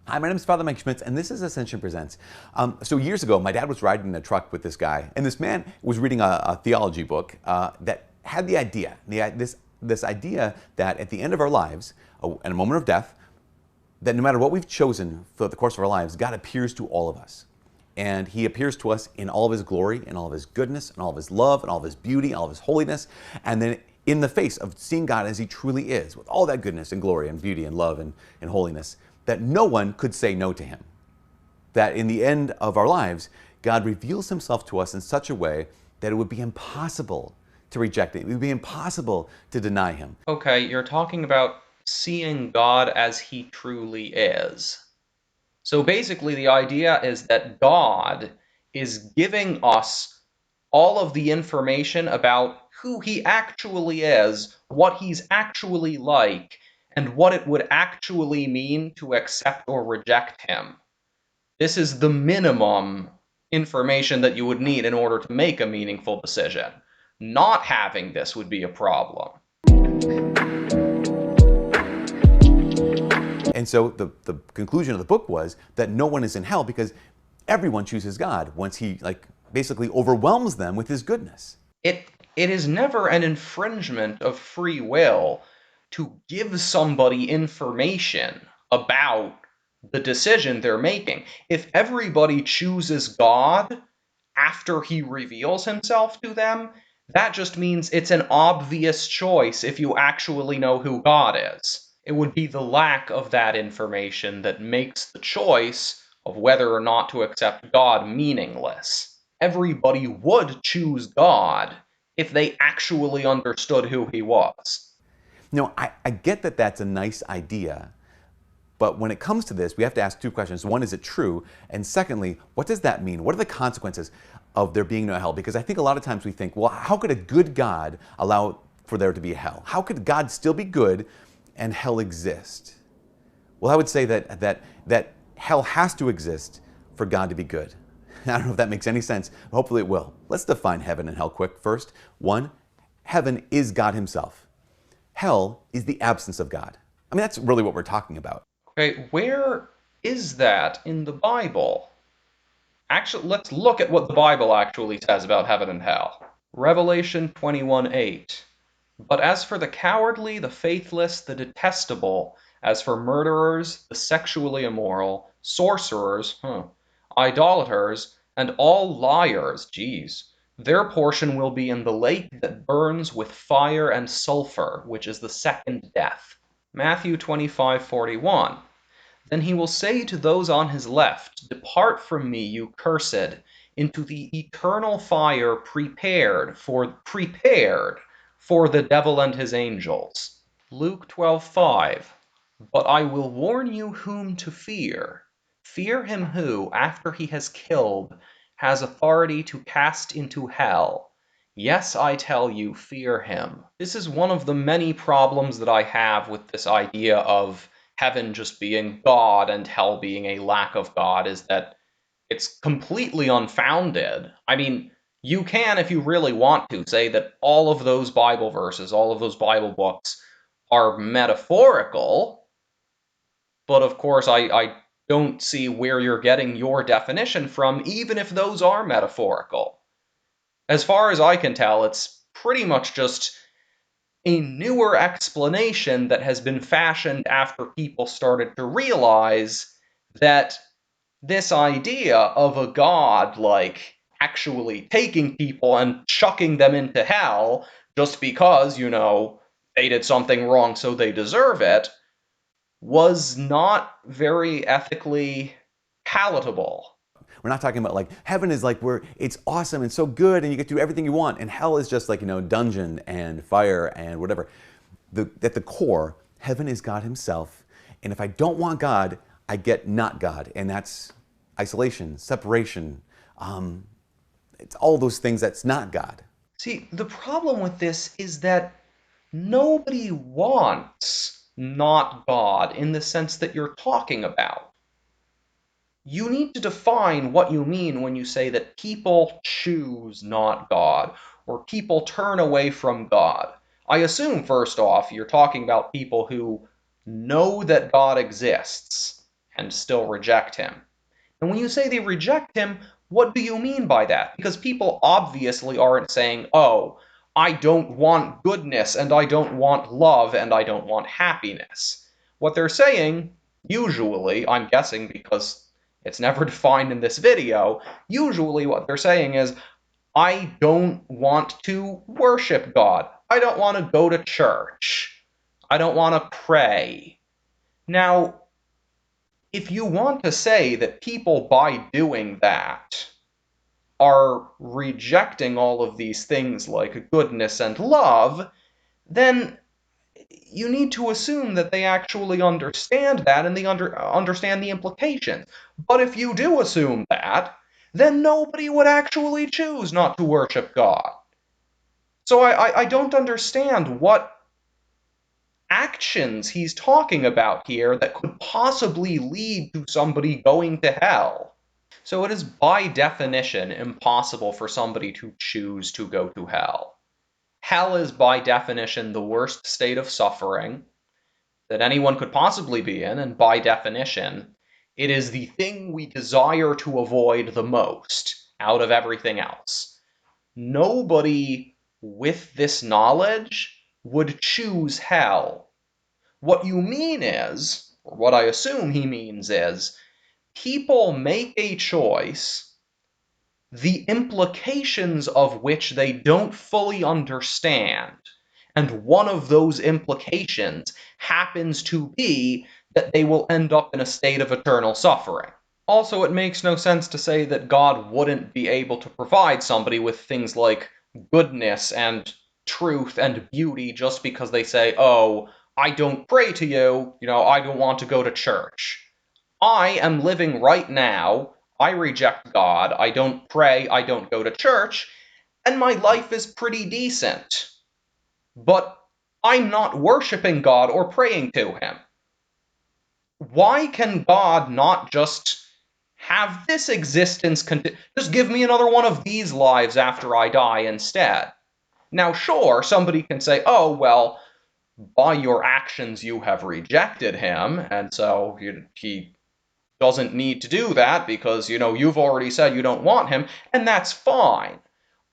Hi, my name is Father Mike Schmitz, and this is Ascension Presents. So years ago, my dad was riding in a truck with this guy, and this man was reading a theology book that had the idea, this idea that at the end of our lives, in a moment of death, that no matter what we've chosen for the course of our lives, God appears to all of us. And he appears to us in all of his glory, in all of his goodness, in all of his love, in all of his beauty, in all of his holiness. And then in the face of seeing God as he truly is, with all that goodness and glory and beauty and love and holiness, that no one could say no to him. That in the end of our lives, God reveals himself to us in such a way that it would be impossible to reject it. It would be impossible to deny him. Okay, you're talking about seeing God as he truly is. So basically, the idea is that God is giving us all of the information about who he actually is, what he's actually like, and what it would actually mean to accept or reject him. This is the minimum information that you would need in order to make a meaningful decision. Not having this would be a problem. And so the conclusion of the book was that no one is in hell because everyone chooses God once he basically overwhelms them with his goodness. It is never an infringement of free will to give somebody information about the decision they're making. If everybody chooses God after he reveals himself to them, that just means it's an obvious choice if you actually know who God is. It would be the lack of that information that makes the choice of whether or not to accept God meaningless. Everybody would choose God if they actually understood who he was. No, I get that that's a nice idea, but when it comes to this, we have to ask two questions. One, is it true? And secondly, what does that mean? What are the consequences of there being no hell? Because I think a lot of times we think, well, how could a good God allow for there to be a hell? How could God still be good and hell exist? Well, I would say that hell has to exist for God to be good. I don't know if that makes any sense. Hopefully it will. Let's define heaven and hell quick first. One, heaven is God himself. Hell is the absence of God. I mean, that's really what we're talking about. Okay, where is that in the Bible? Actually, let's look at what the Bible actually says about heaven and hell. Revelation 21:8. But as for the cowardly, the faithless, the detestable, as for murderers, the sexually immoral, sorcerers, idolaters, and all liars, their portion will be in the lake that burns with fire and sulfur, which is the second death. Matthew 25:41. Then he will say to those on his left, Depart from me, you cursed, into the eternal fire prepared for the devil and his angels. Luke 12:5. But I will warn you whom to fear. Fear him who, after he has killed, has authority to cast into hell. Yes, I tell you, fear him. This is one of the many problems that I have with this idea of heaven just being God and hell being a lack of God, is that it's completely unfounded. I mean, you can, if you really want to, say that all of those Bible verses, all of those Bible books are metaphorical, but of course, I don't see where you're getting your definition from, even if those are metaphorical. As far as I can tell, it's pretty much just a newer explanation that has been fashioned after people started to realize that this idea of a god like actually taking people and chucking them into hell just because, they did something wrong so they deserve it, was not very ethically palatable. We're not talking about heaven is like where it's awesome and so good and you get to do everything you want, and hell is just dungeon and fire and whatever. At the core, heaven is God himself, and if I don't want God, I get not God, and that's isolation, separation. It's all those things that's not God. See, the problem with this is that nobody wants not God in the sense that you're talking about. You need to define what you mean when you say that people choose not God or people turn away from God. I assume, first off, you're talking about people who know that God exists and still reject him. And when you say they reject him, what do you mean by that? Because people obviously aren't saying, oh, I don't want goodness, and I don't want love, and I don't want happiness. What they're saying, usually, I'm guessing because it's never defined in this video, usually what they're saying is, I don't want to worship God. I don't want to go to church. I don't want to pray. Now, if you want to say that people by doing that are rejecting all of these things like goodness and love, then you need to assume that they actually understand that and they understand the implications. But if you do assume that, then nobody would actually choose not to worship God. So I don't understand what actions he's talking about here that could possibly lead to somebody going to hell. So it is by definition impossible for somebody to choose to go to hell. Hell is by definition the worst state of suffering that anyone could possibly be in, and by definition, it is the thing we desire to avoid the most out of everything else. Nobody with this knowledge would choose hell. What you mean is, or what I assume he means is, people make a choice, the implications of which they don't fully understand. And one of those implications happens to be that they will end up in a state of eternal suffering. Also, it makes no sense to say that God wouldn't be able to provide somebody with things like goodness and truth and beauty just because they say, oh, I don't pray to you, I don't want to go to church. I am living right now, I reject God, I don't pray, I don't go to church, and my life is pretty decent. But I'm not worshiping God or praying to him. Why can God not just have this existence just give me another one of these lives after I die instead? Now, sure, somebody can say, oh, well, by your actions you have rejected him, and so he doesn't need to do that because, you've already said you don't want him, and that's fine.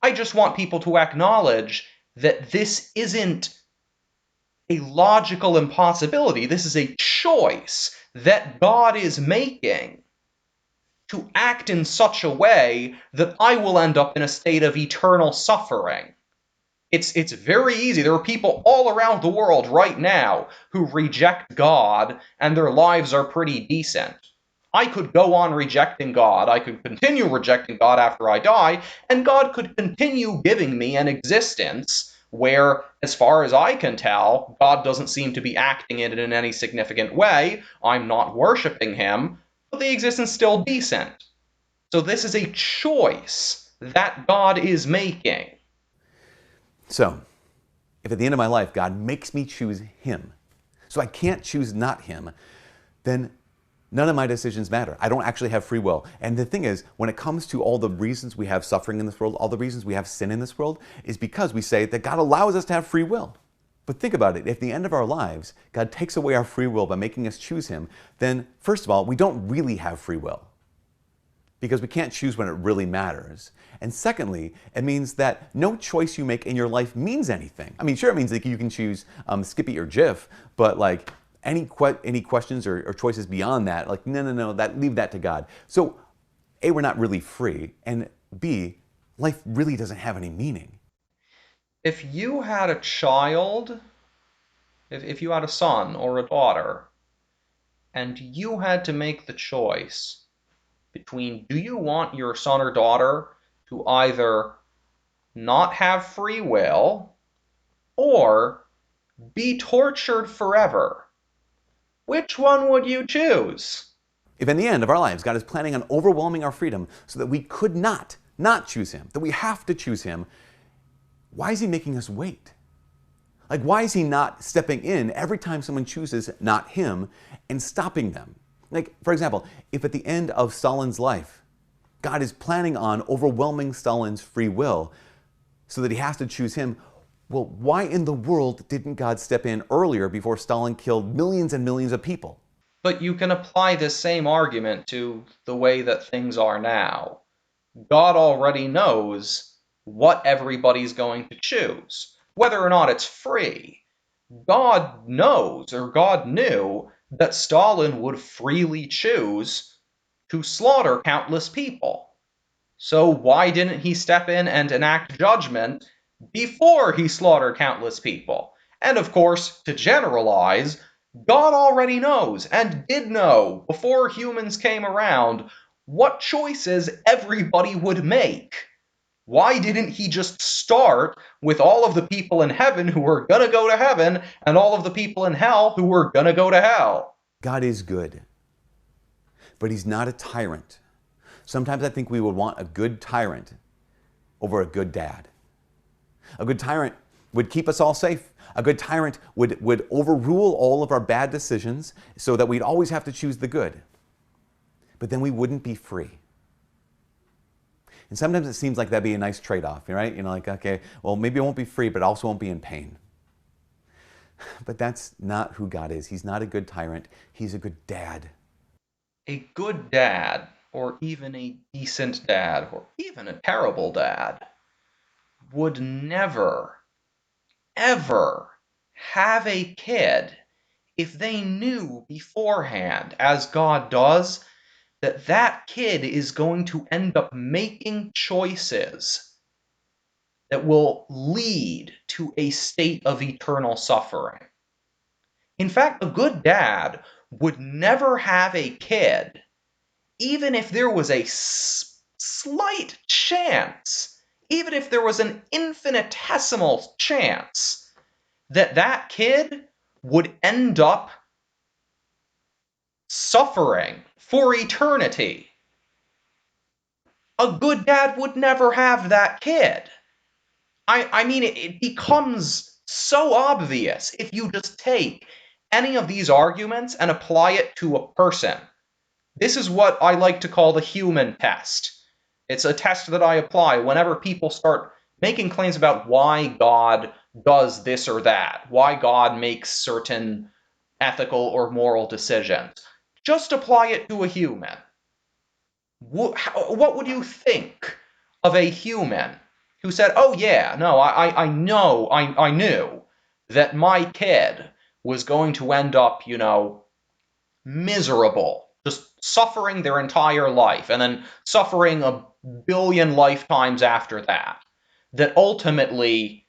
I just want people to acknowledge that this isn't a logical impossibility. This is a choice that God is making to act in such a way that I will end up in a state of eternal suffering. It's very easy. There are people all around the world right now who reject God, and their lives are pretty decent. I could go on rejecting God. I could continue rejecting God after I die, and God could continue giving me an existence where, as far as I can tell, God doesn't seem to be acting in it in any significant way. I'm not worshiping him, but the existence is still decent. So this is a choice that God is making. So, if at the end of my life God makes me choose him, so I can't choose not him, then none of my decisions matter. I don't actually have free will. And the thing is, when it comes to all the reasons we have suffering in this world, all the reasons we have sin in this world, is because we say that God allows us to have free will. But think about it, if at the end of our lives, God takes away our free will by making us choose him, then first of all, we don't really have free will, because we can't choose when it really matters. And secondly, it means that no choice you make in your life means anything. I mean, sure, it means that you can choose Skippy or Jif, but like any questions or choices beyond that, like, no, leave that to God. So A, we're not really free, and B, life really doesn't have any meaning. If you had a child, if you had a son or a daughter, and you had to make the choice between, do you want your son or daughter to either not have free will or be tortured forever, which one would you choose? If in the end of our lives, God is planning on overwhelming our freedom so that we could not choose him, that we have to choose him, why is he making us wait? Like, why is he not stepping in every time someone chooses not him and stopping them? Like, for example, if at the end of Stalin's life, God is planning on overwhelming Stalin's free will so that he has to choose him, well, why in the world didn't God step in earlier before Stalin killed millions and millions of people? But you can apply this same argument to the way that things are now. God already knows what everybody's going to choose, whether or not it's free. God knows, or God knew, that Stalin would freely choose to slaughter countless people. So why didn't he step in and enact judgment before he slaughtered countless people? And of course, to generalize, God already knows and did know before humans came around what choices everybody would make. Why didn't he just start with all of the people in heaven who were gonna go to heaven and all of the people in hell who were gonna go to hell? God is good, but he's not a tyrant. Sometimes I think we would want a good tyrant over a good dad. A good tyrant would keep us all safe. A good tyrant would overrule all of our bad decisions so that we'd always have to choose the good. But then we wouldn't be free. And sometimes it seems like that'd be a nice trade-off, right? Like, okay, well, maybe I won't be free, but I also won't be in pain. But that's not who God is. He's not a good tyrant. He's a good dad. A good dad, or even a decent dad, or even a terrible dad, would never, ever have a kid if they knew beforehand, as God does, that that kid is going to end up making choices that will lead to a state of eternal suffering. In fact, a good dad would never have a kid, even if there was a slight chance, even if there was an infinitesimal chance that that kid would end up suffering for eternity. A good dad would never have that kid. I mean, it becomes so obvious if you just take any of these arguments and apply it to a person. This is what I like to call the human test. It's a test that I apply whenever people start making claims about why God does this or that, why God makes certain ethical or moral decisions. Just apply it to a human. What would you think of a human who said, "Oh yeah, no, I know, I knew that my kid was going to end up, miserable, just suffering their entire life, and then suffering a billion lifetimes after that. That ultimately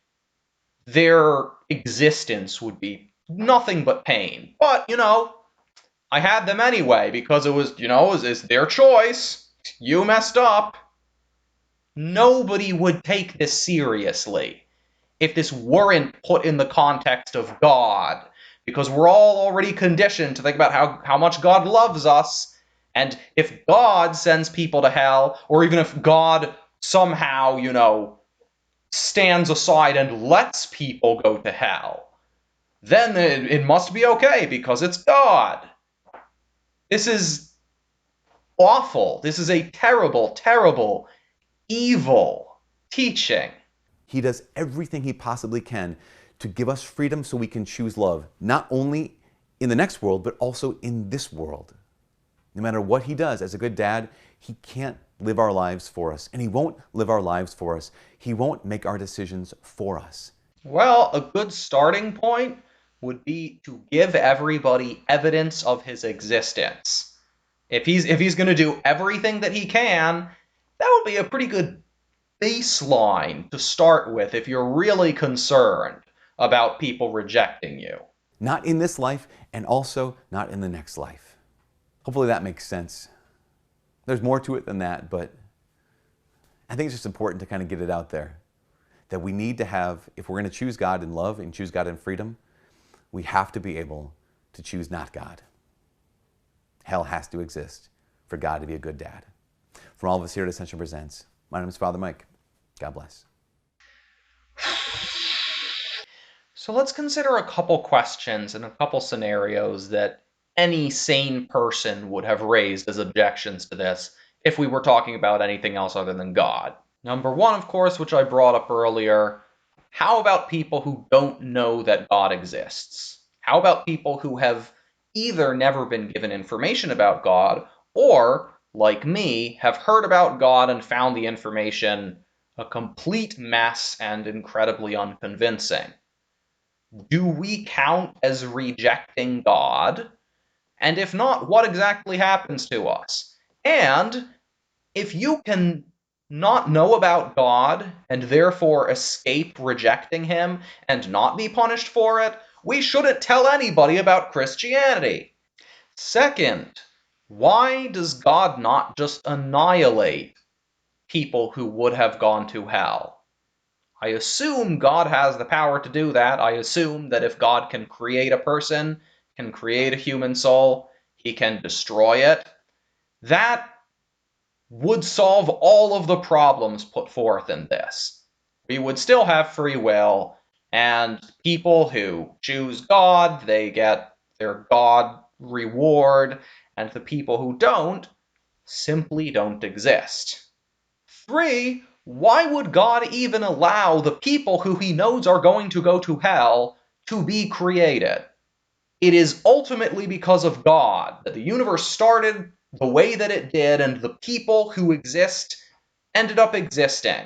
their existence would be nothing but pain. But, I had them anyway because it was, it's their choice. You messed up." Nobody would take this seriously if this weren't put in the context of God, because we're all already conditioned to think about how much God loves us, and if God sends people to hell, or even if God somehow, stands aside and lets people go to hell, then it must be okay because it's God. This is awful. This is a terrible, terrible, evil teaching. He does everything he possibly can to give us freedom so we can choose love, not only in the next world, but also in this world. No matter what he does, as a good dad, he can't live our lives for us, and he won't live our lives for us. He won't make our decisions for us. Well, a good starting point would be to give everybody evidence of his existence. If he's going to do everything that he can, that would be a pretty good baseline to start with if you're really concerned about people rejecting you. Not in this life, and also not in the next life. Hopefully that makes sense. There's more to it than that, but I think it's just important to kind of get it out there. That we need to have, if we're going to choose God in love and choose God in freedom, we have to be able to choose not God. Hell has to exist for God to be a good dad. From all of us here at Ascension Presents, my name is Father Mike. God bless. So let's consider a couple questions and a couple scenarios that any sane person would have raised as objections to this if we were talking about anything else other than God. Number one, of course, which I brought up earlier, how about people who don't know that God exists? How about people who have either never been given information about God, or, like me, have heard about God and found the information a complete mess and incredibly unconvincing. Do we count as rejecting God? And if not, what exactly happens to us? And if you can not know about God and therefore escape rejecting Him and not be punished for it, we shouldn't tell anybody about Christianity. Second, why does God not just annihilate people who would have gone to hell? I assume God has the power to do that. I assume that if God can create a person, can create a human soul, He can destroy it. That would solve all of the problems put forth in this. We would still have free will, and people who choose God, they get their God reward, and the people who don't simply don't exist. 3, why would God even allow the people who He knows are going to go to hell to be created? It is ultimately because of God that the universe started the way that it did, and the people who exist ended up existing.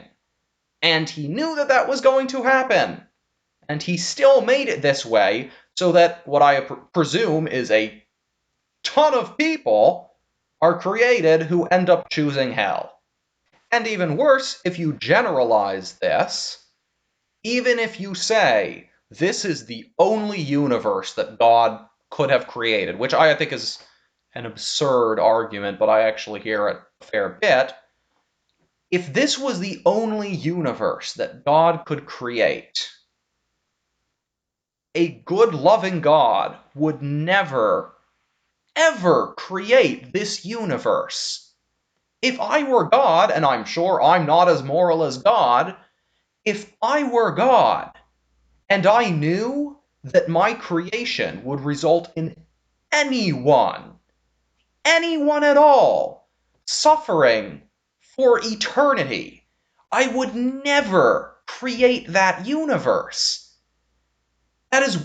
And He knew that that was going to happen. And He still made it this way, so that what I presume is a ton of people are created who end up choosing hell. And even worse, if you generalize this, even if you say this is the only universe that God could have created, which I think is an absurd argument, but I actually hear it a fair bit. If this was the only universe that God could create, a good, loving God would never, ever create this universe. If I were God, and I'm sure I'm not as moral as God, if I were God, and I knew that my creation would result in anyone at all, suffering for eternity, I would never create that universe. That is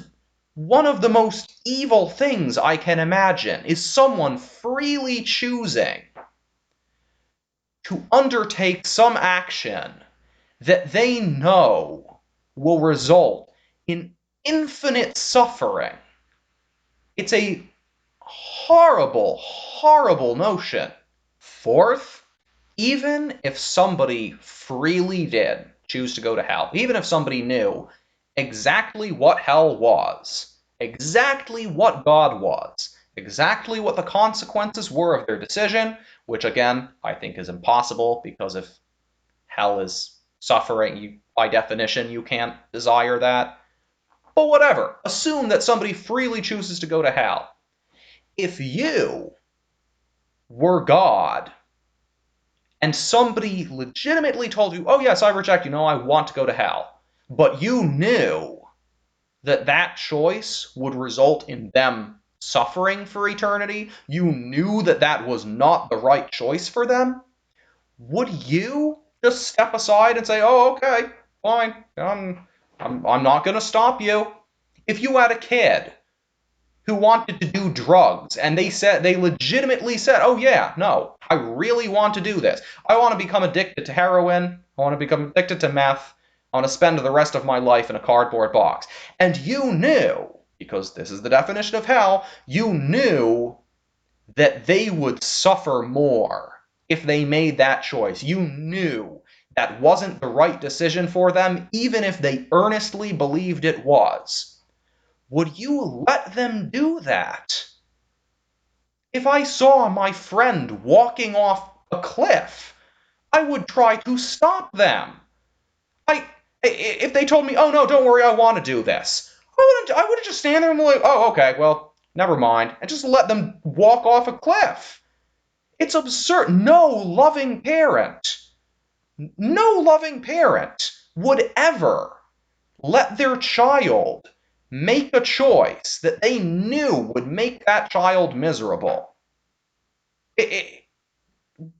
one of the most evil things I can imagine, is someone freely choosing to undertake some action that they know will result in infinite suffering. It's a horrible, horrible notion. Fourth, even if somebody freely did choose to go to hell, even if somebody knew exactly what hell was, exactly what God was, exactly what the consequences were of their decision, which again, I think is impossible, because if hell is suffering, by definition, you can't desire that. But whatever, assume that somebody freely chooses to go to hell. If you were God and somebody legitimately told you, oh yes, I reject you, no, I want to go to hell, but you knew that that choice would result in them suffering for eternity, you knew that that was not the right choice for them, would you just step aside and say, oh, okay, fine, I'm not going to stop you? If you had a kid who wanted to do drugs, and they legitimately said, oh yeah, no, I really want to do this. I want to become addicted to heroin. I want to become addicted to meth. I want to spend the rest of my life in a cardboard box. And you knew, because this is the definition of hell, you knew that they would suffer more if they made that choice. You knew that wasn't the right decision for them, even if they earnestly believed it was. Would you let them do that? If I saw my friend walking off a cliff, I would try to stop them. If they told me, oh no, don't worry, I want to do this, I wouldn't just stand there and be like, oh, okay, well, never mind, and just let them walk off a cliff. It's absurd. No loving parent would ever let their child make a choice that they knew would make that child miserable.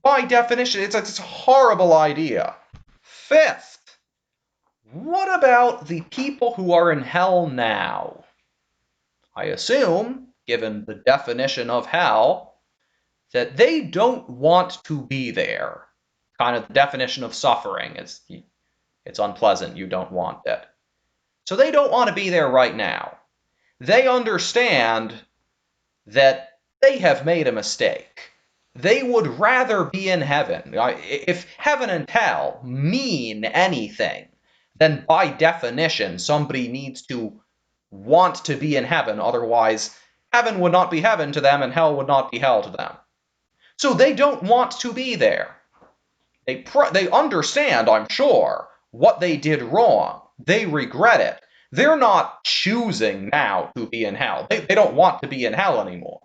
By definition, it's a horrible idea. Fifth, what about the people who are in hell now? I assume given the definition of hell, that they don't want to be there. Kind of the definition of suffering is it's unpleasant, you don't want it. So they don't want to be there right now. They understand that they have made a mistake. They would rather be in heaven. If heaven and hell mean anything, then by definition, somebody needs to want to be in heaven. Otherwise, heaven would not be heaven to them and hell would not be hell to them. So they don't want to be there. They understand, I'm sure, what they did wrong. They regret it. They're not choosing now to be in hell. They don't want to be in hell anymore.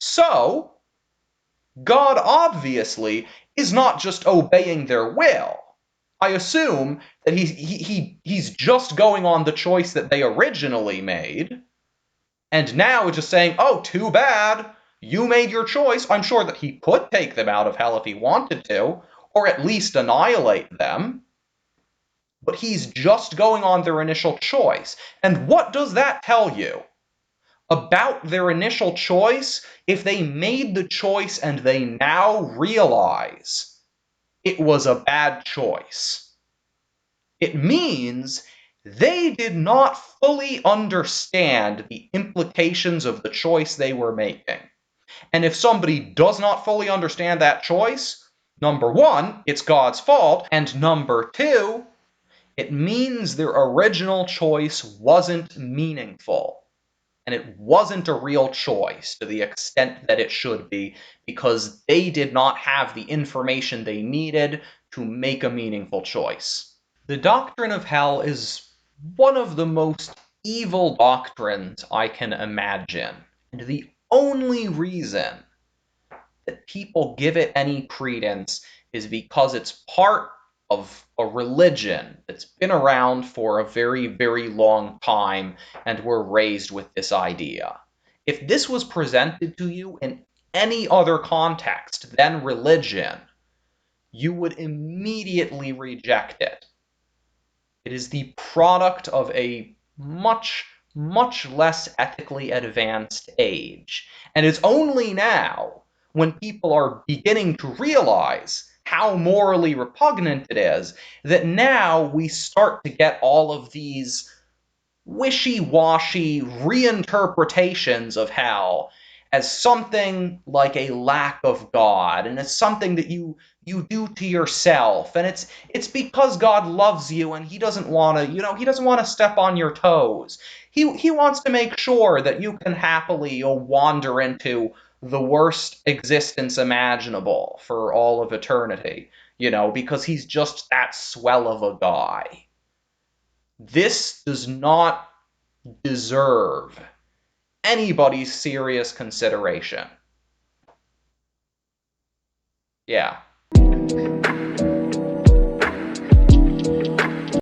So, God obviously is not just obeying their will. I assume that he's just going on the choice that they originally made, and now just saying, oh, too bad, you made your choice. I'm sure that he could take them out of hell if he wanted to, or at least annihilate them. But he's just going on their initial choice. And what does that tell you about their initial choice if they made the choice and they now realize it was a bad choice? It means they did not fully understand the implications of the choice they were making. And if somebody does not fully understand that choice, number one, it's God's fault, and number two, it means their original choice wasn't meaningful. And it wasn't a real choice to the extent that it should be, because they did not have the information they needed to make a meaningful choice. The doctrine of hell is one of the most evil doctrines I can imagine. And the only reason that people give it any credence is because it's part of a religion that's been around for a very, very long time, and we're raised with this idea. If this was presented to you in any other context than religion, you would immediately reject it. It is the product of a much, much less ethically advanced age. And it's only now, when people are beginning to realize how morally repugnant it is, that now we start to get all of these wishy-washy reinterpretations of hell as something like a lack of God, and as something that you do to yourself, and it's because God loves you and he doesn't want to, he doesn't want to step on your toes. He wants to make sure that you can happily wander into the worst existence imaginable for all of eternity, because he's just that swell of a guy. This does not deserve anybody's serious consideration. Yeah.